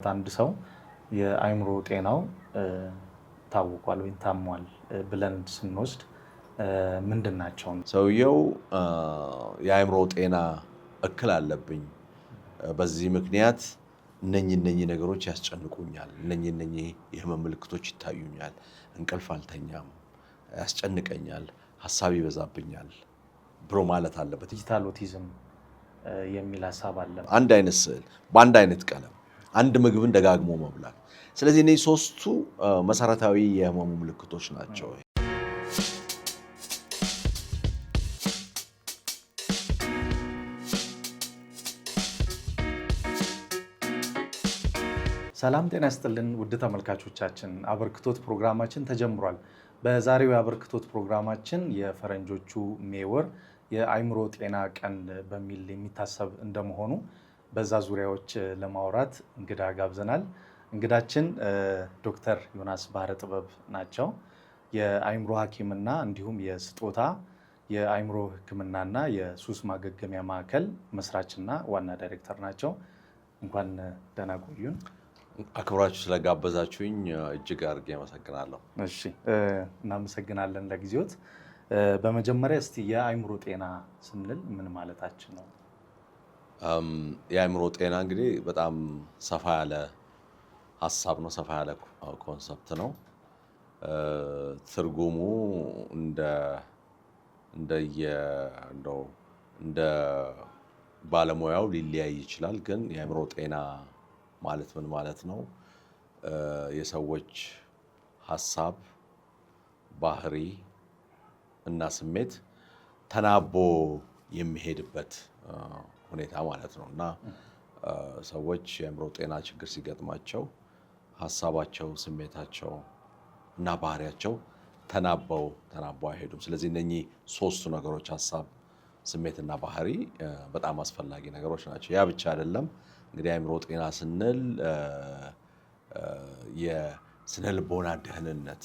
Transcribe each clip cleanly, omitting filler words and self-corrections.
አንድ ሰው የአእምሮ ጤናው ታውቋል ወይም ታሟል ብለን ስንወስድ ምንድናቸው? ሰውየው የአእምሮ ጤና እክል አለብኝ፣ በዚህ ምክንያት እነኚህ ነገሮች ያስጨንቁኛል፣ እነኚህ የህመም ምልክቶች ይታዩኛል፣ እንቅልፍ አልተኛም፣ ያስጨንቀኛል፣ ሐሳብ ይበዛብኛል ብሎ ማለት አለበት። ዲጂታል ኦቲዝም የሚል ሐሳብ አለ። አንድ አይነት ስዕል በአንድ አይነት ቀለም አንድ ምግብን ደጋግሞ መብላት። ስለዚህ እነዚህ ሶስቱ መሰረታዊ የህመሙ ምልክቶች ናቸው። ሰላም ጤና ይስጥልን ውድ ተመልካቾቻችን፣ አበርክቶት ፕሮግራማችን ተጀምሯል። በዛሬው የአበርክቶት ፕሮግራማችን የፈረንጆቹ ሜይ ወር የአእምሮ ጤና ቀን በሚል የሚታሰብ እንደመሆኑ በዛ ዙሪያዎች ለማውራት እንግዳ ጋብዘናል። እንግዳችን ዶክተር ዮናስ ባህረ ጥበብ ናቸው። የአእምሮ ሐኪምና እንዲሁም የስጦታ የአእምሮ ሕክምናና የሱስ ማገገሚያ ማዕከል መስራችና ዋና ዳይሬክተር ናቸው። እንኳን ደህና ቆዩን። አክብራችሁ ስለጋበዛችሁኝ እጅግ አድርጌ አመሰግናለሁ። እሺ፣ እናመሰግናለን ለጊዜዎት። በመጀመሪያ እስቲ የአእምሮ ጤና ስንል ምን ማለታችን ነው? የአእምሮ ጤና እንግዲህ በጣም ሰፋ ያለ ሀሳብ ነው፣ ሰፋ ያለ ኮንሰፕት ነው። ትርጉሙ እንደ ባለሙያው ሊለያይ ይችላል። ግን የአእምሮ ጤና ማለት ምን ማለት ነው? የሰዎች ሀሳብ፣ ባህሪ እና ስሜት ተናቦ የሚሄድበት ሁኔታ ማለት ነው እና ሰዎች የአእምሮ ጤና ችግር ሲገጥማቸው ሀሳባቸው፣ ስሜታቸው እና ባህሪያቸው ተናበው አይሄዱም። ስለዚህ እነኚህ ሶስቱ ነገሮች ሀሳብ፣ ስሜትና ባህሪ በጣም አስፈላጊ ነገሮች ናቸው። ያ ብቻ አይደለም። እንግዲህ የአእምሮ ጤና ስንል የስነ ልቦና ደህንነት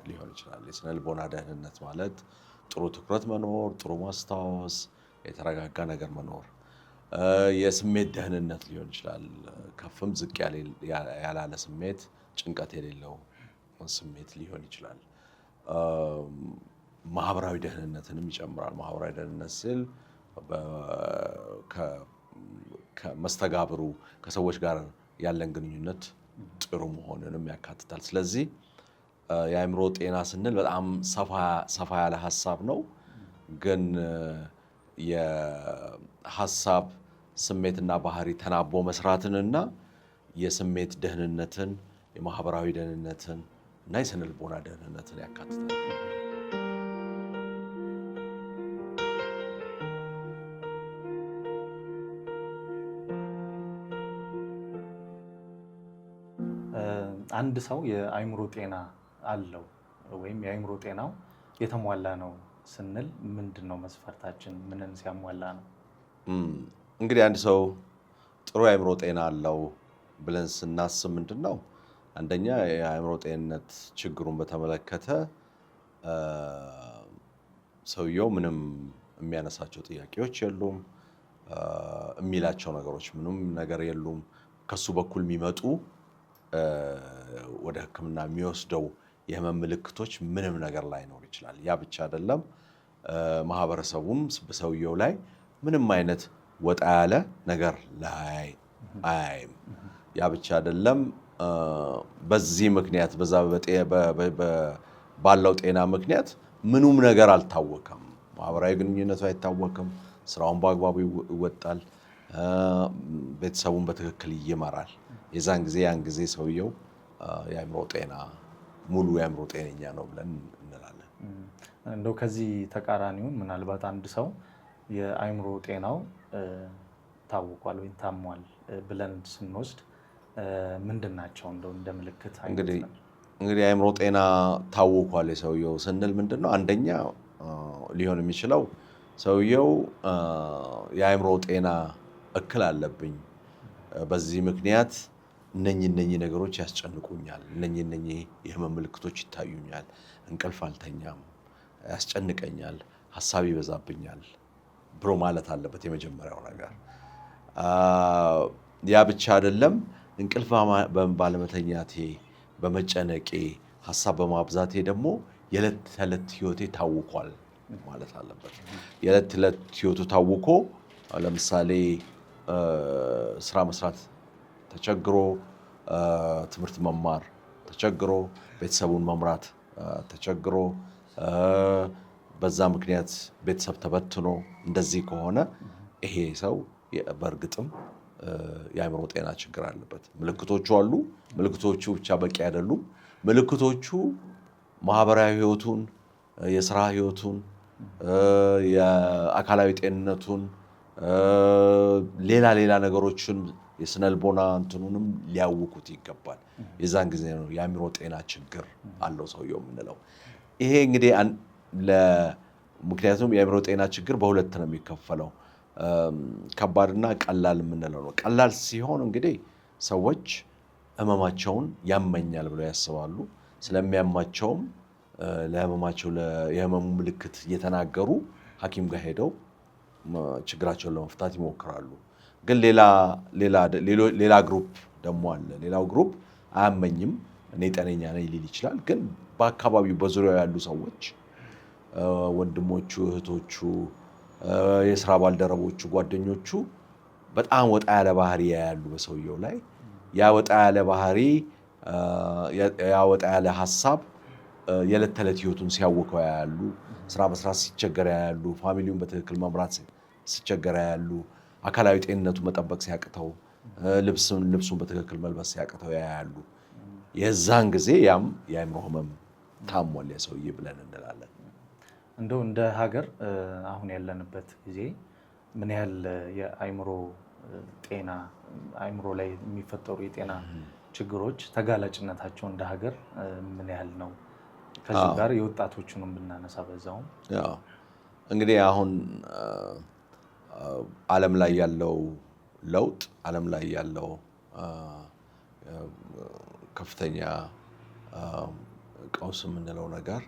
ሊሆን ይችላል። የስነ ልቦና ደህንነት ማለት ጥሩ ትኩረት መኖር፣ ጥሩ ማስታወስ፣ የተረጋጋ ነገር መኖር። የስሜት ደህንነት ሊሆን ይችላል። ከፍም ዝቅ ያላለ ስሜት፣ ጭንቀት የሌለው ስሜት ሊሆን ይችላል። ማህበራዊ ደህንነትንም ይጨምራል። ማህበራዊ ደህንነት ሲል ከመስተጋብሩ ከሰዎች ጋር ያለን ግንኙነት ጥሩ መሆንንም ያካትታል። ስለዚህ የአእምሮ ጤና ስንል በጣም ሰፋ ያለ ሀሳብ ነው። ግን የሀሳብ ስሜትና ባህሪ ተናቦ መስራትንና የስሜት ደህንነትን፣ የማህበራዊ ደህንነትን እና የስነ ልቦና ደህንነትን ያካትታል። አንድ ሰው የአእምሮ ጤና አለው ወይም የአእምሮ ጤናው የተሟላ ነው ስንል ምንድን ነው መስፈርታችን? ምንን ሲያሟላ ነው? እንግዲህ አንድ ሰው ጥሩ የአእምሮ ጤና አለው ብለን ስናስብ ምንድን ነው? አንደኛ የአእምሮ ጤንነት ችግሩን በተመለከተ ሰውየው ምንም የሚያነሳቸው ጥያቄዎች የሉም፣ የሚላቸው ነገሮች ምንም ነገር የሉም። ከሱ በኩል የሚመጡ ወደ ሕክምና የሚወስደው የህመም ምልክቶች ምንም ነገር ላይኖር ይችላል። ያ ብቻ አይደለም። ማህበረሰቡም በሰውየው ላይ ምንም አይነት ወጣ ያለ ነገር አያይም። ያ ብቻ አይደለም። በዚህ ምክንያት ባለው ጤና ምክንያት ምኑም ነገር አልታወከም። ማህበራዊ ግንኙነቱ አይታወክም። ስራውን በአግባቡ ይወጣል። ቤተሰቡን በትክክል ይመራል። ያን ጊዜ ሰውየው ሙሉ የአእምሮ ጤነኛ ነው ብለን እንላለን። እንደው ከዚህ ተቃራኒውን ምናልባት አንድ ሰው የአእምሮ ጤናው ታውቋል ወይም ታሟል ብለን ስንወስድ ምንድን ናቸው እንደው እንደ ምልክት? እንግዲህ የአእምሮ ጤና ታውቋል የሰውየው ስንል ምንድን ነው? አንደኛ ሊሆን የሚችለው ሰውየው የአእምሮ ጤና እክል አለብኝ፣ በዚህ ምክንያት እነኚህ ነገሮች ያስጨንቁኛል፣ እነኚህ የህመም ምልክቶች ይታዩኛል፣ እንቅልፍ አልተኛም፣ ያስጨንቀኛል፣ ሐሳብ ይበዛብኛል ብሎ ማለት አለበት። የመጀመሪያው ነገር ያ ብቻ አይደለም። እንቅልፍ ባለመተኛቴ፣ በመጨነቄ፣ ሀሳብ በማብዛቴ ደግሞ የዕለት ተዕለት ህይወቴ ታውኳል ማለት አለበት። የዕለት ተዕለት ህይወቱ ታውኮ ለምሳሌ ስራ መስራት ተቸግሮ፣ ትምህርት መማር ተቸግሮ፣ ቤተሰቡን መምራት ተቸግሮ፣ በዛ ምክንያት ቤተሰብ ተበትኖ እንደዚህ ከሆነ ይሄ ሰው በእርግጥም የአእምሮ ጤና ችግር አለበት። ምልክቶቹ አሉ። ምልክቶቹ ብቻ በቂ አይደሉም። ምልክቶቹ ማህበራዊ ህይወቱን፣ የስራ ህይወቱን፣ የአካላዊ ጤንነቱን፣ ሌላ ነገሮችን የስነልቦና እንትኑንም ሊያውኩት ይገባል። የዛን ጊዜ ነው የአእምሮ ጤና ችግር አለው ሰውየው የምንለው። ይሄ እንግዲህ ምክንያቱም የአእምሮ ጤና ችግር በሁለት ነው የሚከፈለው፣ ከባድና ቀላል የምንለው ነው። ቀላል ሲሆን እንግዲህ ሰዎች ህመማቸውን ያመኛል ብለው ያስባሉ። ስለሚያማቸውም ለህመማቸው የህመሙ ምልክት እየተናገሩ ሐኪም ጋር ሄደው ችግራቸውን ለመፍታት ይሞክራሉ። ግን ሌላ ግሩፕ ደግሞ አለ። ሌላው ግሩፕ አያመኝም፣ እኔ ጤነኛ ነኝ ሊል ይችላል። ግን በአካባቢው በዙሪያው ያሉ ሰዎች፣ ወንድሞቹ፣ እህቶቹ፣ የስራ ባልደረቦቹ፣ ጓደኞቹ በጣም ወጣ ያለ ባህሪ ያያሉ በሰውየው ላይ። ያ ወጣ ያለ ባህሪ፣ ያ ወጣ ያለ ሀሳብ የዕለት ተዕለት ህይወቱን ሲያውከው ያያሉ። ስራ መስራት ሲቸገር ያያሉ። ፋሚሊውን በትክክል መምራት ሲቸገር ያያሉ። አካላዊ ጤንነቱ መጠበቅ ሲያቅተው፣ ልብሱን በትክክል መልበስ ሲያቅተው ያያሉ። የዛን ጊዜ ያም የአእምሮ ህመም ታሟል የሰውዬ ብለን እንላለን። እንደው እንደ ሀገር አሁን ያለንበት ጊዜ ምን ያህል የአእምሮ ጤና አእምሮ ላይ የሚፈጠሩ የጤና ችግሮች ተጋላጭነታቸው እንደ ሀገር ምን ያህል ነው? ከዚህ ጋር የወጣቶቹንም ብናነሳ በዛውም እንግዲህ አሁን ዓለም ላይ ያለው ለውጥ፣ ዓለም ላይ ያለው ከፍተኛ ቀውስ የምንለው ነገር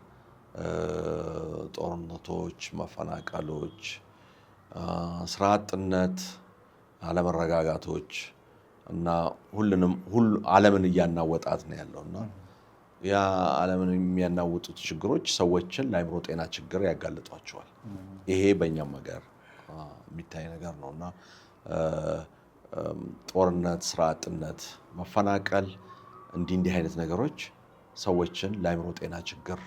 ጦርነቶች፣ መፈናቀሎች፣ ስራ አጥነት፣ አለመረጋጋቶች እና ዓለምን እያናወጣት ነው ያለውና ያ ዓለምን የሚያናውጡት ችግሮች ሰዎችን ለአእምሮ ጤና ችግር ያጋልጧቸዋል። ይሄ በእኛም ሀገር የሚታይ ነገር ነውና ጦርነት፣ ስራ አጥነት፣ መፈናቀል እንዲህ አይነት ነገሮች ሰዎችን ለአእምሮ ጤና ችግር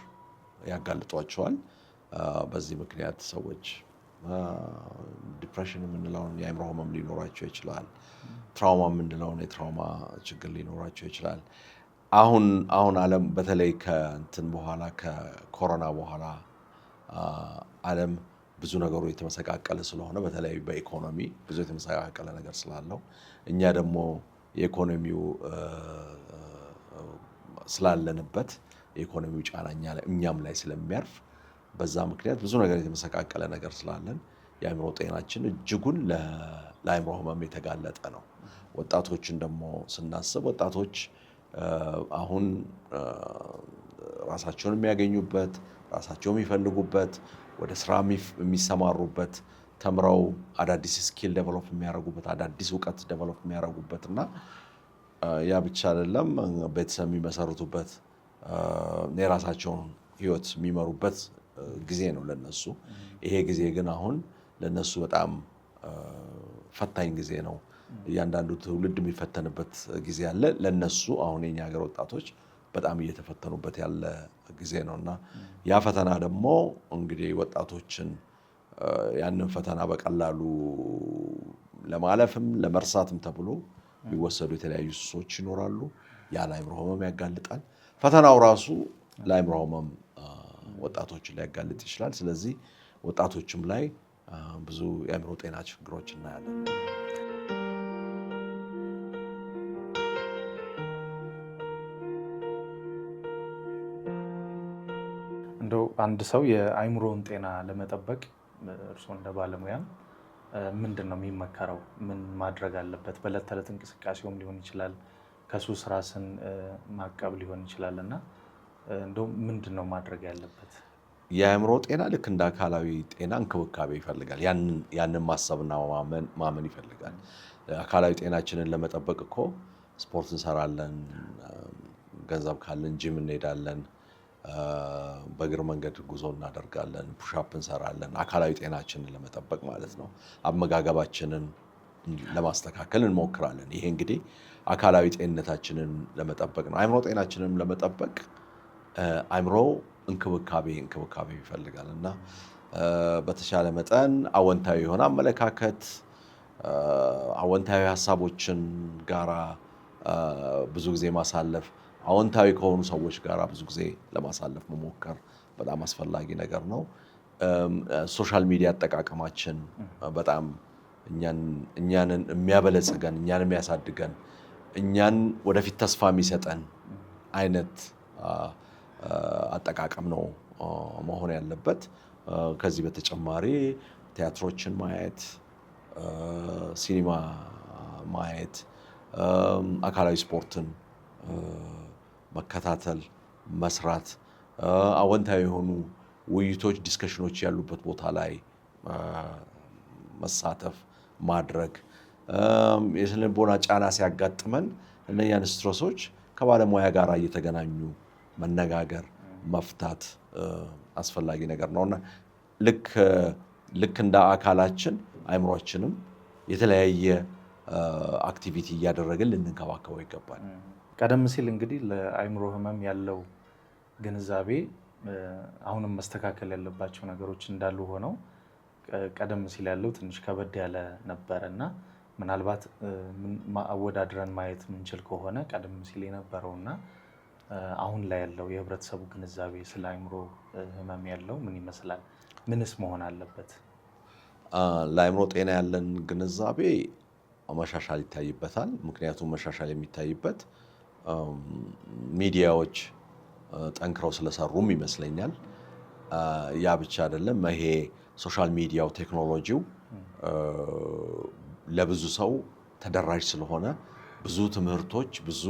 ያጋልጧቸዋል። በዚህ ምክንያት ሰዎች ዲፕሬሽን የምንለውን የአእምሮ ህመም ሊኖራቸው ይችላል። ትራውማ የምንለውን የትራውማ ችግር ሊኖራቸው ይችላል። አሁን ዓለም በተለይ ከእንትን በኋላ ከኮሮና በኋላ ዓለም ብዙ ነገሩ የተመሰቃቀለ ስለሆነ በተለይ በኢኮኖሚ ብዙ የተመሰቃቀለ ነገር ስላለው እኛ ደግሞ የኢኮኖሚው ስላለንበት የኢኮኖሚው ጫና እኛም ላይ ስለሚያርፍ በዛ ምክንያት ብዙ ነገር የተመሰቃቀለ ነገር ስላለን የአእምሮ ጤናችን እጅጉን ለአእምሮ ህመም የተጋለጠ ነው። ወጣቶችን ደግሞ ስናስብ ወጣቶች አሁን ራሳቸውን የሚያገኙበት፣ ራሳቸውን የሚፈልጉበት፣ ወደ ስራ የሚሰማሩበት፣ ተምረው አዳዲስ ስኪል ዴቨሎፕ የሚያደርጉበት፣ አዳዲስ እውቀት ዴቨሎፕ የሚያደርጉበት እና ያ ብቻ አይደለም ቤተሰብ የሚመሰርቱበት፣ የራሳቸውን ህይወት የሚመሩበት ጊዜ ነው ለነሱ። ይሄ ጊዜ ግን አሁን ለነሱ በጣም ፈታኝ ጊዜ ነው። እያንዳንዱ ትውልድ የሚፈተንበት ጊዜ አለ። ለነሱ አሁን የኛ ሀገር ወጣቶች በጣም እየተፈተኑበት ያለ ጊዜ ነውና ያ ፈተና ደግሞ እንግዲህ ወጣቶችን ያንን ፈተና በቀላሉ ለማለፍም ለመርሳትም ተብሎ የሚወሰዱ የተለያዩ ሱሶች ይኖራሉ። ያ ለአእምሮ ህመም ያጋልጣል። ፈተናው ራሱ ለአእምሮ ህመም ወጣቶችን ሊያጋልጥ ይችላል። ስለዚህ ወጣቶችም ላይ ብዙ የአእምሮ ጤና ችግሮች እናያለን። እንደው አንድ ሰው የአእምሮውን ጤና ለመጠበቅ እርስዎ እንደ ባለሙያ ምንድን ነው የሚመከረው? ምን ማድረግ አለበት? በዕለት ተዕለት እንቅስቃሴውም ሊሆን ይችላል፣ ከሱስ ራስን ማቀብ ሊሆን ይችላል እና እንደው ምንድን ነው ማድረግ ያለበት? የአእምሮ ጤና ልክ እንደ አካላዊ ጤና እንክብካቤ ይፈልጋል። ያንን ማሰብና ማመን ይፈልጋል። አካላዊ ጤናችንን ለመጠበቅ እኮ ስፖርት እንሰራለን፣ ገንዘብ ካለን ጂም እንሄዳለን፣ በእግር መንገድ ጉዞ እናደርጋለን፣ ፑሻፕ እንሰራለን፣ አካላዊ ጤናችንን ለመጠበቅ ማለት ነው። አመጋገባችንን ለማስተካከል እንሞክራለን። ይሄ እንግዲህ አካላዊ ጤንነታችንን ለመጠበቅ ነው። አእምሮ ጤናችንን ለመጠበቅ አእምሮ እንክብካቤ ይፈልጋል እና በተሻለ መጠን አወንታዊ የሆነ አመለካከት አወንታዊ ሀሳቦችን ጋራ ብዙ ጊዜ ማሳለፍ አወንታዊ ከሆኑ ሰዎች ጋራ ብዙ ጊዜ ለማሳለፍ መሞከር በጣም አስፈላጊ ነገር ነው። ሶሻል ሚዲያ አጠቃቀማችን በጣም እኛንን የሚያበለጽገን እኛን የሚያሳድገን እኛን ወደፊት ተስፋ የሚሰጠን አይነት አጠቃቀም ነው መሆን ያለበት። ከዚህ በተጨማሪ ቲያትሮችን ማየት፣ ሲኒማ ማየት፣ አካላዊ ስፖርትን መከታተል፣ መስራት፣ አወንታዊ የሆኑ ውይይቶች፣ ዲስከሽኖች ያሉበት ቦታ ላይ መሳተፍ ማድረግ፣ የስነ ልቦና ጫና ሲያጋጥመን እነኛን ስትረሶች ከባለሙያ ጋር እየተገናኙ መነጋገር፣ መፍታት አስፈላጊ ነገር ነውና ልክ እንደ አካላችን አእምሯችንም የተለያየ አክቲቪቲ እያደረግን ልንንከባከበው ይገባል። ቀደም ሲል እንግዲህ ለአእምሮ ህመም ያለው ግንዛቤ አሁንም መስተካከል ያለባቸው ነገሮች እንዳሉ ሆነው ቀደም ሲል ያለው ትንሽ ከበድ ያለ ነበረ እና ምናልባት አወዳድረን ማየት የምንችል ከሆነ ቀደም ሲል የነበረውና አሁን ላይ ያለው የህብረተሰቡ ግንዛቤ ስለ አእምሮ ህመም ያለው ምን ይመስላል? ምንስ መሆን አለበት? ለአእምሮ ጤና ያለን ግንዛቤ መሻሻል ይታይበታል። ምክንያቱም መሻሻል የሚታይበት ሚዲያዎች ጠንክረው ስለሰሩም ይመስለኛል። ያ ብቻ አይደለም። ይሄ ሶሻል ሚዲያው ቴክኖሎጂው ለብዙ ሰው ተደራሽ ስለሆነ ብዙ ትምህርቶች፣ ብዙ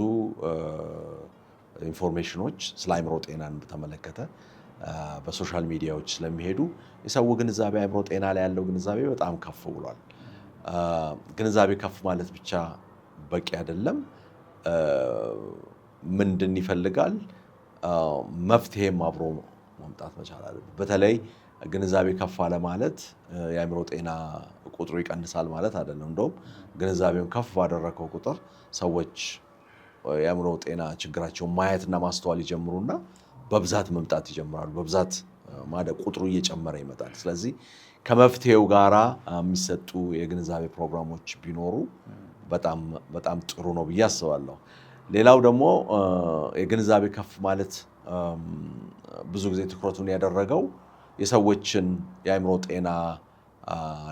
ኢንፎርሜሽኖች ስለ አእምሮ ጤናን በተመለከተ በሶሻል ሚዲያዎች ስለሚሄዱ የሰው ግንዛቤ አእምሮ ጤና ላይ ያለው ግንዛቤ በጣም ከፍ ብሏል። ግንዛቤ ከፍ ማለት ብቻ በቂ አይደለም። ምንድን ይፈልጋል? መፍትሄም አብሮ መምጣት መቻል አለበት። በተለይ ግንዛቤ ከፍ አለ ማለት የአእምሮ ጤና ቁጥሩ ይቀንሳል ማለት አይደለም። እንደውም ግንዛቤውን ከፍ ባደረገው ቁጥር ሰዎች የአእምሮ ጤና ችግራቸውን ማየትና ማስተዋል ይጀምሩና በብዛት መምጣት ይጀምራሉ። በብዛት ቁጥሩ እየጨመረ ይመጣል። ስለዚህ ከመፍትሄው ጋራ የሚሰጡ የግንዛቤ ፕሮግራሞች ቢኖሩ በጣም ጥሩ ነው ብዬ አስባለሁ። ሌላው ደግሞ የግንዛቤ ከፍ ማለት ብዙ ጊዜ ትኩረቱን ያደረገው የሰዎችን የአእምሮ ጤና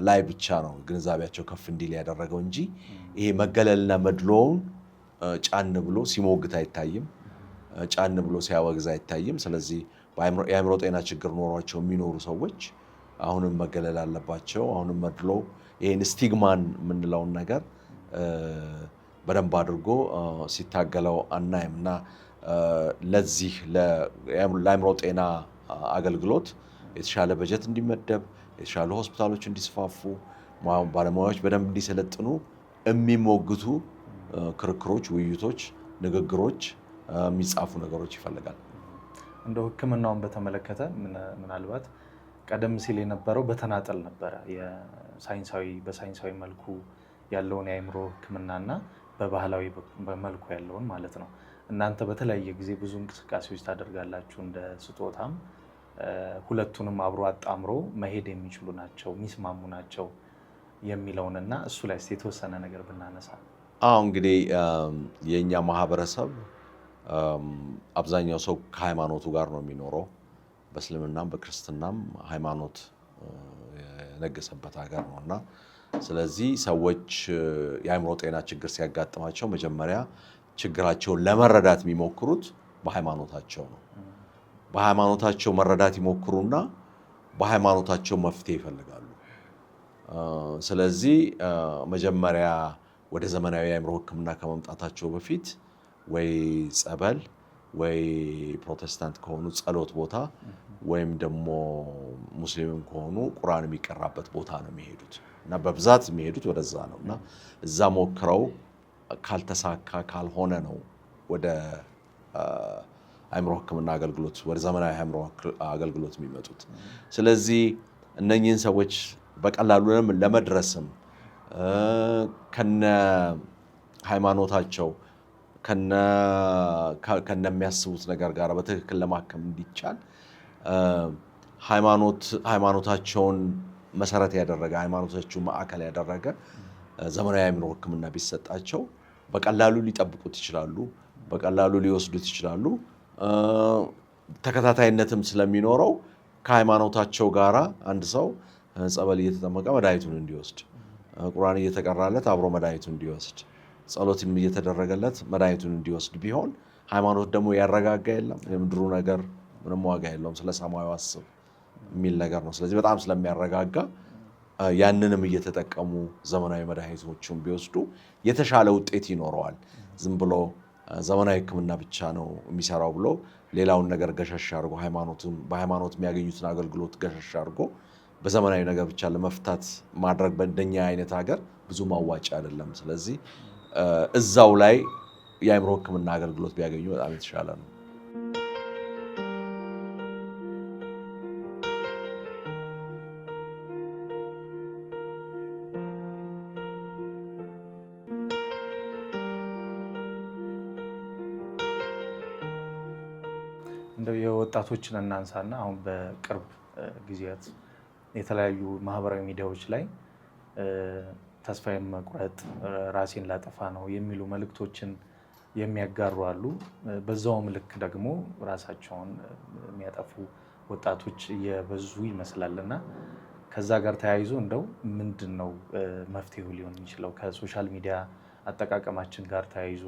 ላይ ብቻ ነው ግንዛቤያቸው ከፍ እንዲል ያደረገው እንጂ ይሄ መገለልና መድሎውን ጫን ብሎ ሲሞግት አይታይም። ጫን ብሎ ሲያወግዝ አይታይም። ስለዚህ የአእምሮ ጤና ችግር ኖሯቸው የሚኖሩ ሰዎች አሁንም መገለል አለባቸው። አሁንም መድሎ ይሄን ስቲግማን የምንለውን ነገር በደንብ አድርጎ ሲታገለው አናይም እና ለዚህ ለአእምሮ ጤና አገልግሎት የተሻለ በጀት እንዲመደብ፣ የተሻሉ ሆስፒታሎች እንዲስፋፉ፣ ባለሙያዎች በደንብ እንዲሰለጥኑ የሚሞግቱ ክርክሮች፣ ውይይቶች፣ ንግግሮች፣ የሚጻፉ ነገሮች ይፈልጋል። እንደው ሕክምናውን በተመለከተ ምናልባት ቀደም ሲል የነበረው በተናጠል ነበረ። በሳይንሳዊ መልኩ ያለውን የአእምሮ ሕክምናና በባህላዊ መልኩ ያለውን ማለት ነው። እናንተ በተለያየ ጊዜ ብዙ እንቅስቃሴዎች ታደርጋላችሁ። እንደ ስጦታም ሁለቱንም አብሮ አጣምሮ መሄድ የሚችሉ ናቸው፣ የሚስማሙ ናቸው የሚለውንና እሱ ላይ የተወሰነ ነገር ብናነሳ። እንግዲህ የእኛ ማህበረሰብ አብዛኛው ሰው ከሃይማኖቱ ጋር ነው የሚኖረው። በእስልምናም በክርስትናም ሃይማኖት የነገሰበት ሀገር ነው እና ስለዚህ ሰዎች የአእምሮ ጤና ችግር ሲያጋጥማቸው መጀመሪያ ችግራቸውን ለመረዳት የሚሞክሩት በሃይማኖታቸው ነው። በሃይማኖታቸው መረዳት ይሞክሩና በሃይማኖታቸው መፍትሄ ይፈልጋሉ። ስለዚህ መጀመሪያ ወደ ዘመናዊ የአእምሮ ሕክምና ከመምጣታቸው በፊት ወይ ጸበል ወይ ፕሮቴስታንት ከሆኑ ጸሎት ቦታ ወይም ደግሞ ሙስሊምም ከሆኑ ቁርአን የሚቀራበት ቦታ ነው የሚሄዱት እና በብዛት የሚሄዱት ወደዛ ነው እና እዛ ሞክረው ካልተሳካ ካልሆነ ነው ወደ አእምሮ ሕክምና አገልግሎት ወደ ዘመናዊ አእምሮ አገልግሎት የሚመጡት። ስለዚህ እነኚህን ሰዎች በቀላሉ ለመድረስም ከነ ሃይማኖታቸው ከነሚያስቡት ነገር ጋር በትክክል ለማከም እንዲቻል ሃይማኖታቸውን መሰረት ያደረገ ሃይማኖታቸውን ማዕከል ያደረገ ዘመናዊ አእምሮ ሕክምና ቢሰጣቸው በቀላሉ ሊጠብቁት ይችላሉ፣ በቀላሉ ሊወስዱት ይችላሉ። ተከታታይነትም ስለሚኖረው ከሃይማኖታቸው ጋር አንድ ሰው ጸበል እየተጠመቀ መድኃኒቱን እንዲወስድ፣ ቁርአን እየተቀራለት አብሮ መድኃኒቱን እንዲወስድ፣ ጸሎትም እየተደረገለት መድኃኒቱን እንዲወስድ ቢሆን ሃይማኖት ደግሞ ያረጋጋ የለም የምድሩ ነገር ምንም ዋጋ የለውም ስለ ሰማዩ አስብ የሚል ነገር ነው። ስለዚህ በጣም ስለሚያረጋጋ ያንንም እየተጠቀሙ ዘመናዊ መድኃኒቶችን ቢወስዱ የተሻለ ውጤት ይኖረዋል። ዝም ብሎ ዘመናዊ ሕክምና ብቻ ነው የሚሰራው ብሎ ሌላውን ነገር ገሸሽ አድርጎ በሃይማኖት የሚያገኙትን አገልግሎት ገሸሽ አድርጎ በዘመናዊ ነገር ብቻ ለመፍታት ማድረግ በእንደኛ አይነት ሀገር ብዙ ማዋጭ አይደለም። ስለዚህ እዛው ላይ የአእምሮ ሕክምና አገልግሎት ቢያገኙ በጣም የተሻለ ነው። እንደው የወጣቶችን እናንሳና አሁን በቅርብ ጊዜያት የተለያዩ ማህበራዊ ሚዲያዎች ላይ ተስፋ መቁረጥ፣ ራሴን ላጠፋ ነው የሚሉ መልእክቶችን የሚያጋሩ አሉ። በዛውም ልክ ደግሞ ራሳቸውን የሚያጠፉ ወጣቶች እየበዙ ይመስላልና ከዛ ጋር ተያይዞ እንደው ምንድን ነው መፍትሄው ሊሆን የሚችለው? ከሶሻል ሚዲያ አጠቃቀማችን ጋር ተያይዞ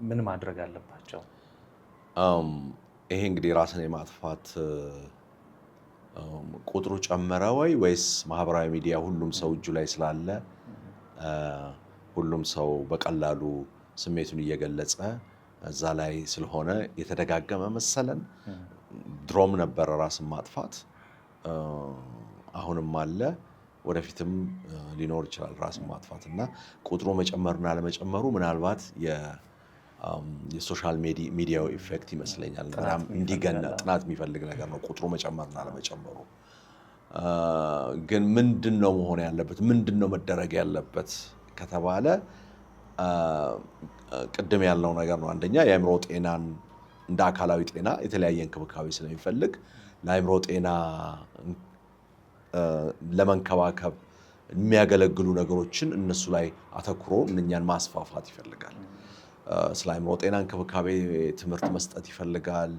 ምን ማድረግ አለባቸው? ይሄ እንግዲህ ራስን የማጥፋት ቁጥሩ ጨመረ ወይስ ማህበራዊ ሚዲያ ሁሉም ሰው እጁ ላይ ስላለ ሁሉም ሰው በቀላሉ ስሜቱን እየገለጸ እዛ ላይ ስለሆነ የተደጋገመ መሰለን? ድሮም ነበረ ራስን ማጥፋት፣ አሁንም አለ፣ ወደፊትም ሊኖር ይችላል ራስን ማጥፋት እና ቁጥሩ መጨመርና ለመጨመሩ ምናልባት የሶሻል ሚዲያው ኢፌክት ይመስለኛል። በጣም እንዲገና ጥናት የሚፈልግ ነገር ነው ቁጥሩ መጨመርና ለመጨመሩ። ግን ምንድነው መሆን ያለበት ምንድነው መደረግ ያለበት ከተባለ ቅድም ያልነው ነገር ነው። አንደኛ የአእምሮ ጤናን እንደ አካላዊ ጤና የተለያየ እንክብካቤ ስለሚፈልግ ለአእምሮ ጤና ለመንከባከብ የሚያገለግሉ ነገሮችን እነሱ ላይ አተኩሮ እኛን ማስፋፋት ይፈልጋል። ስለ አእምሮ ጤና እንክብካቤ ትምህርት መስጠት ይፈልጋል።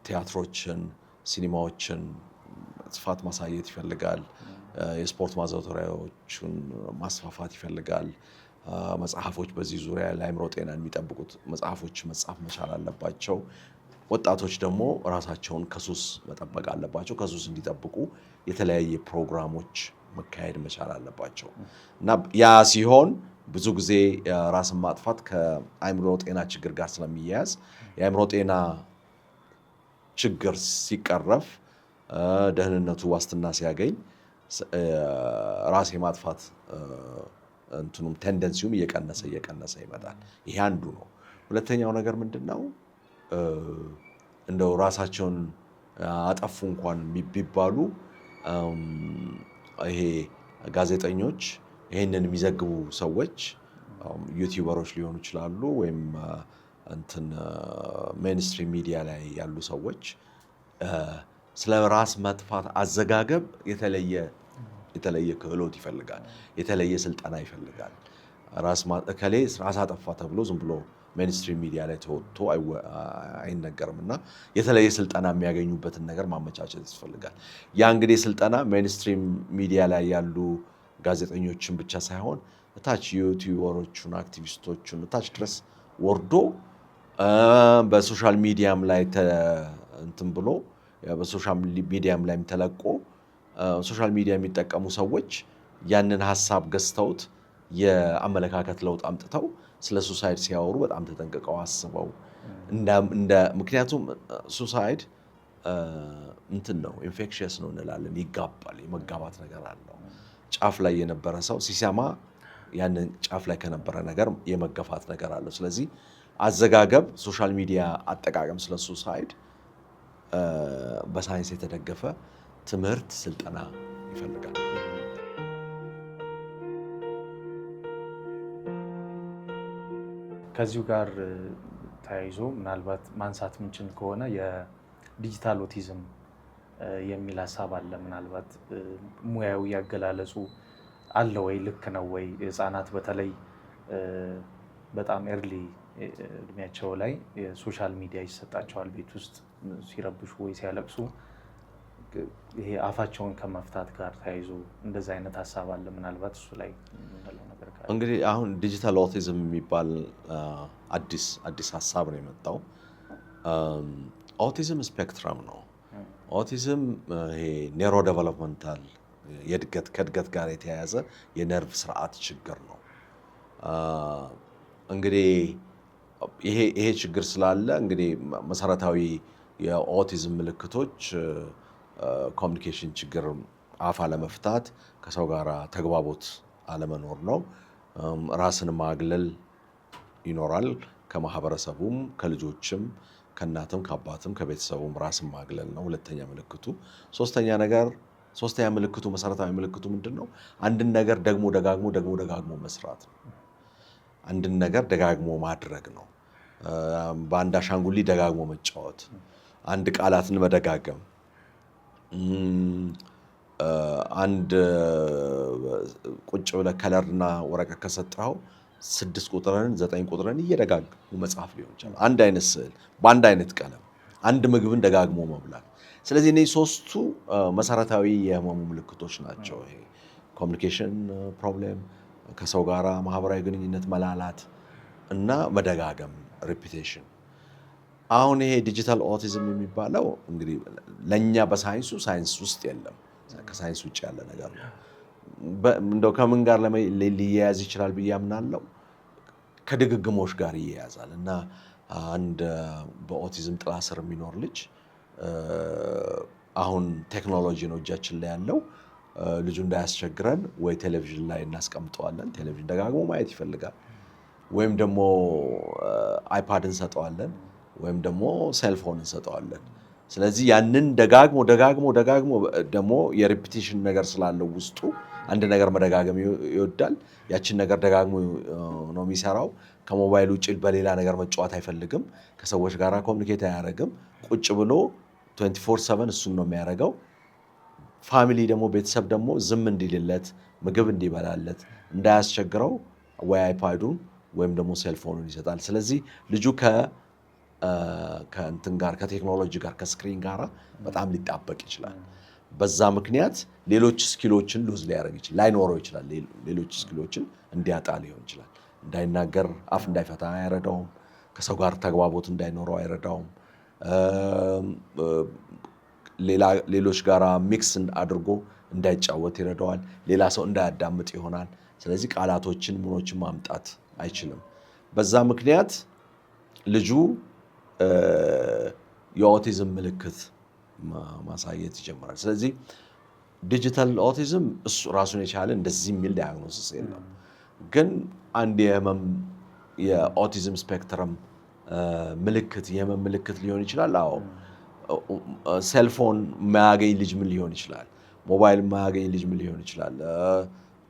ቲያትሮችን፣ ሲኒማዎችን ስፋት ማሳየት ይፈልጋል። የስፖርት ማዘውተሪያዎችን ማስፋፋት ይፈልጋል። መጽሐፎች በዚህ ዙሪያ ለአእምሮ ጤና የሚጠብቁት መጽሐፎች መጻፍ መቻል አለባቸው። ወጣቶች ደግሞ ራሳቸውን ከሱስ መጠበቅ አለባቸው። ከሱስ እንዲጠብቁ የተለያየ ፕሮግራሞች መካሄድ መቻል አለባቸው እና ያ ሲሆን ብዙ ጊዜ ራስን ማጥፋት ከአእምሮ ጤና ችግር ጋር ስለሚያያዝ የአእምሮ ጤና ችግር ሲቀረፍ ደህንነቱ ዋስትና ሲያገኝ ራስ የማጥፋት እንትኑም ቴንደንሲውም እየቀነሰ ይመጣል። ይሄ አንዱ ነው። ሁለተኛው ነገር ምንድነው? እንደው ራሳቸውን አጠፉ እንኳን ቢባሉ ይሄ ጋዜጠኞች ይሄንን የሚዘግቡ ሰዎች ዩቲዩበሮች ሊሆኑ ይችላሉ ወይም ሜንስትሪም ሚዲያ ላይ ያሉ ሰዎች ስለ ራስ መጥፋት አዘጋገብ የተለየ ክህሎት ይፈልጋል፣ የተለየ ስልጠና ይፈልጋል። ራስ አጠፋ ተብሎ ዝም ብሎ ሜንስትሪም ሚዲያ ላይ ተወጥቶ አይነገርም እና የተለየ ስልጠና የሚያገኙበትን ነገር ማመቻቸት ያስፈልጋል። ያ እንግዲህ ስልጠና ሜንስትሪም ሚዲያ ላይ ያሉ ጋዜጠኞችን ብቻ ሳይሆን እታች ዩቲዩበሮቹን፣ አክቲቪስቶቹን እታች ድረስ ወርዶ በሶሻል ሚዲያም ላይ ብሎ በሶሻል ሚዲያም ላይም ተለቆ ሶሻል ሚዲያ የሚጠቀሙ ሰዎች ያንን ሀሳብ ገዝተውት የአመለካከት ለውጥ አምጥተው ስለ ሱሳይድ ሲያወሩ በጣም ተጠንቅቀው አስበው ምክንያቱም ሱሳይድ ነው ኢንፌክሽየስ ነው እንላለን። ይጋባል፣ የመጋባት ነገር አለው። ጫፍ ላይ የነበረ ሰው ሲሰማ ያንን ጫፍ ላይ ከነበረ ነገር የመገፋት ነገር አለው። ስለዚህ አዘጋገብ ሶሻል ሚዲያ አጠቃቀም ስለ ሱሳይድ በሳይንስ የተደገፈ ትምህርት ስልጠና ይፈልጋል። ከዚሁ ጋር ተያይዞ ምናልባት ማንሳት ምንችል ከሆነ የዲጂታል ኦቲዝም የሚል ሀሳብ አለ። ምናልባት ሙያዊ ያገላለጹ አለ ወይ? ልክ ነው ወይ? ህፃናት በተለይ በጣም ኤርሊ እድሜያቸው ላይ የሶሻል ሚዲያ ይሰጣቸዋል። ቤት ውስጥ ሲረብሹ ወይ ሲያለቅሱ ይሄ አፋቸውን ከመፍታት ጋር ተያይዞ እንደዛ አይነት ሀሳብ አለ። ምናልባት እሱ ላይ የምንለው ነገር ካለ። እንግዲህ አሁን ዲጂታል ኦቲዝም የሚባል አዲስ ሀሳብ ነው የመጣው። ኦቲዝም ስፔክትረም ነው። ኦቲዝም ይሄ ኔሮ ዴቨሎፕመንታል ከእድገት ጋር የተያያዘ የነርቭ ስርዓት ችግር ነው። እንግዲህ ይሄ ችግር ስላለ እንግዲህ መሰረታዊ የኦቲዝም ምልክቶች ኮሚኒኬሽን ችግር፣ አፍ አለመፍታት፣ ከሰው ጋር ተግባቦት አለመኖር ነው። ራስን ማግለል ይኖራል። ከማህበረሰቡም ከልጆችም ከእናትም ከአባትም ከቤተሰቡም ራስን ማግለል ነው ሁለተኛ ምልክቱ። ሶስተኛ ምልክቱ መሰረታዊ ምልክቱ ምንድን ነው? አንድን ነገር ደጋግሞ መስራት ነው። አንድን ነገር ደጋግሞ ማድረግ ነው። በአንድ አሻንጉሊት ደጋግሞ መጫወት፣ አንድ ቃላትን መደጋገም፣ አንድ ቁጭ ብለህ ከለርና ወረቀት ከሰጠኸው 6 ቁጥርን 9 ቁጥርን እየደጋግሙ መጻፍ ሊሆን ይችላል። አንድ አይነት ስዕል በአንድ አይነት ቀለም፣ አንድ ምግብን ደጋግሞ መብላት። ስለዚህ እነዚህ ሶስቱ መሰረታዊ የህመሙ ምልክቶች ናቸው። ይሄ ኮሚኒኬሽን ፕሮብሌም፣ ከሰው ጋር ማህበራዊ ግንኙነት መላላት እና መደጋገም ሪፒቴሽን። አሁን ይሄ ዲጂታል ኦቲዝም የሚባለው እንግዲህ ለእኛ ሳይንስ ውስጥ የለም፣ ከሳይንስ ውጭ ያለ ነገር ነው። እንደው ከምን ጋር ሊያያዝ ይችላል ብዬ አምናለሁ? ከድግግሞሽ ጋር ይያያዛል። እና አንድ በኦቲዝም ጥላ ስር የሚኖር ልጅ አሁን ቴክኖሎጂ ነው እጃችን ላይ ያለው፣ ልጁ እንዳያስቸግረን ወይ ቴሌቪዥን ላይ እናስቀምጠዋለን። ቴሌቪዥን ደጋግሞ ማየት ይፈልጋል። ወይም ደግሞ አይፓድ እንሰጠዋለን፣ ወይም ደግሞ ሴልፎን እንሰጠዋለን። ስለዚህ ያንን ደጋግሞ ደግሞ የሪፒቲሽን ነገር ስላለው ውስጡ አንድ ነገር መደጋገም ይወዳል። ያችን ነገር ደጋግሞ ነው የሚሰራው። ከሞባይል ውጭ በሌላ ነገር መጫወት አይፈልግም። ከሰዎች ጋር ኮሚኒኬት አያደርግም። ቁጭ ብሎ 24/7 እሱን ነው የሚያደርገው። ፋሚሊ ደግሞ ቤተሰብ ደግሞ ዝም እንዲልለት፣ ምግብ እንዲበላለት፣ እንዳያስቸግረው ወይ አይፓዱን ወይም ደግሞ ሴልፎኑን ይሰጣል። ስለዚህ ልጁ ከእንትን ጋር ከቴክኖሎጂ ጋር ከስክሪን ጋር በጣም ሊጣበቅ ይችላል። በዛ ምክንያት ሌሎች ስኪሎችን ሉዝ ሊያደርግ ይችላል፣ ላይኖረው ይችላል። ሌሎች ስኪሎችን እንዲያጣ ሊሆን ይችላል። እንዳይናገር፣ አፍ እንዳይፈታ አይረዳውም። ከሰው ጋር ተግባቦት እንዳይኖረው አይረዳውም። ሌሎች ጋር ሚክስ አድርጎ እንዳይጫወት ይረዳዋል። ሌላ ሰው እንዳያዳምጥ ይሆናል። ስለዚህ ቃላቶችን ምኖችን ማምጣት አይችልም። በዛ ምክንያት ልጁ የኦቲዝም ምልክት ማሳየት ይጀምራል። ስለዚህ ዲጂታል ኦቲዝም እሱ ራሱን የቻለ እንደዚህ የሚል ዳያግኖሲስ የለም። ግን አንድ የኦቲዝም ስፔክትረም ምልክት የህመም ምልክት ሊሆን ይችላል። አዎ፣ ሴልፎን የማያገኝ ልጅ ምን ሊሆን ይችላል? ሞባይል የማያገኝ ልጅ ምን ሊሆን ይችላል?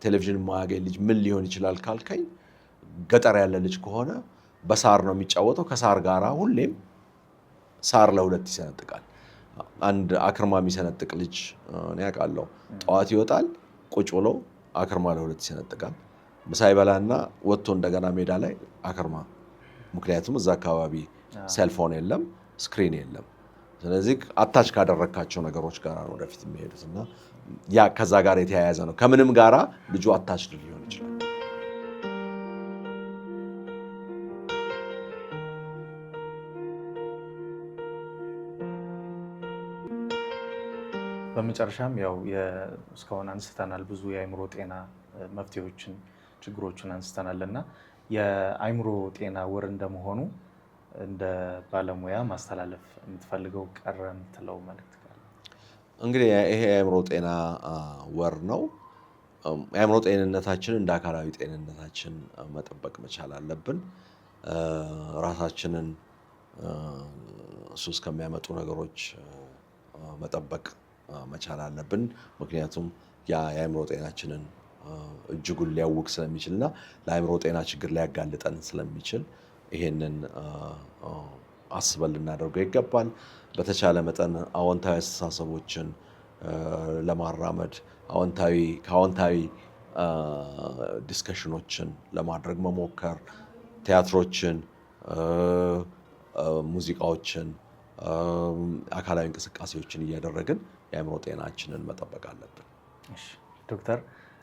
ቴሌቪዥን የማያገኝ ልጅ ምን ሊሆን ይችላል ካልከኝ፣ ገጠር ያለ ልጅ ከሆነ በሳር ነው የሚጫወተው። ከሳር ጋራ ሁሌም ሳር ለሁለት ይሰነጥቃል። አንድ አክርማ የሚሰነጥቅ ልጅ እኔ አውቃለሁ። ጠዋት ይወጣል፣ ቁጭ ብሎ አክርማ ለሁለት ይሰነጥቃል። ምሳ ይበላና ወጥቶ እንደገና ሜዳ ላይ አክርማ። ምክንያቱም እዛ አካባቢ ሴልፎን የለም፣ ስክሪን የለም። ስለዚህ አታች ካደረግካቸው ነገሮች ጋር ነው ወደፊት የሚሄዱት እና ያ ከዛ ጋር የተያያዘ ነው። ከምንም ጋራ ልጁ አታች ሊሆን ይችላል። በመጨረሻም ያው እስካሁን አንስተናል ብዙ የአእምሮ ጤና መፍትሄዎችን፣ ችግሮችን አንስተናል እና የአእምሮ ጤና ወር እንደመሆኑ እንደ ባለሙያ ማስተላለፍ የምትፈልገው ቀረ የምትለው መልዕክት ካለ? እንግዲህ ይሄ የአእምሮ ጤና ወር ነው። የአእምሮ ጤንነታችንን እንደ አካላዊ ጤንነታችን መጠበቅ መቻል አለብን። ራሳችንን ሱስ ከሚያመጡ ነገሮች መጠበቅ መቻል አለብን። ምክንያቱም ያ የአእምሮ ጤናችንን እጅጉን ሊያውክ ስለሚችልና ለአእምሮ ጤና ችግር ሊያጋልጠን ስለሚችል ይሄንን አስበን ልናደርገው ይገባል። በተቻለ መጠን አዎንታዊ አስተሳሰቦችን ለማራመድ ከአዎንታዊ ዲስከሽኖችን ለማድረግ መሞከር፣ ቲያትሮችን፣ ሙዚቃዎችን፣ አካላዊ እንቅስቃሴዎችን እያደረግን የአእምሮ ጤናችንን መጠበቅ አለብን። ዶክተር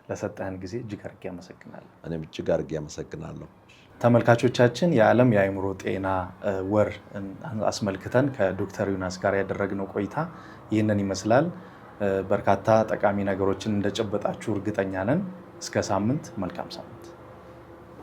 ለሰጠህን ጊዜ እጅግ አድርጌ አመሰግናለሁ። እኔም እጅግ አድርጌ አመሰግናለሁ። ተመልካቾቻችን የዓለም የአእምሮ ጤና ወር አስመልክተን ከዶክተር ዮናስ ጋር ያደረግነው ቆይታ ይህንን ይመስላል። በርካታ ጠቃሚ ነገሮችን እንደጨበጣችሁ እርግጠኛ ነን። እስከ ሳምንት፣ መልካም ሳምንት።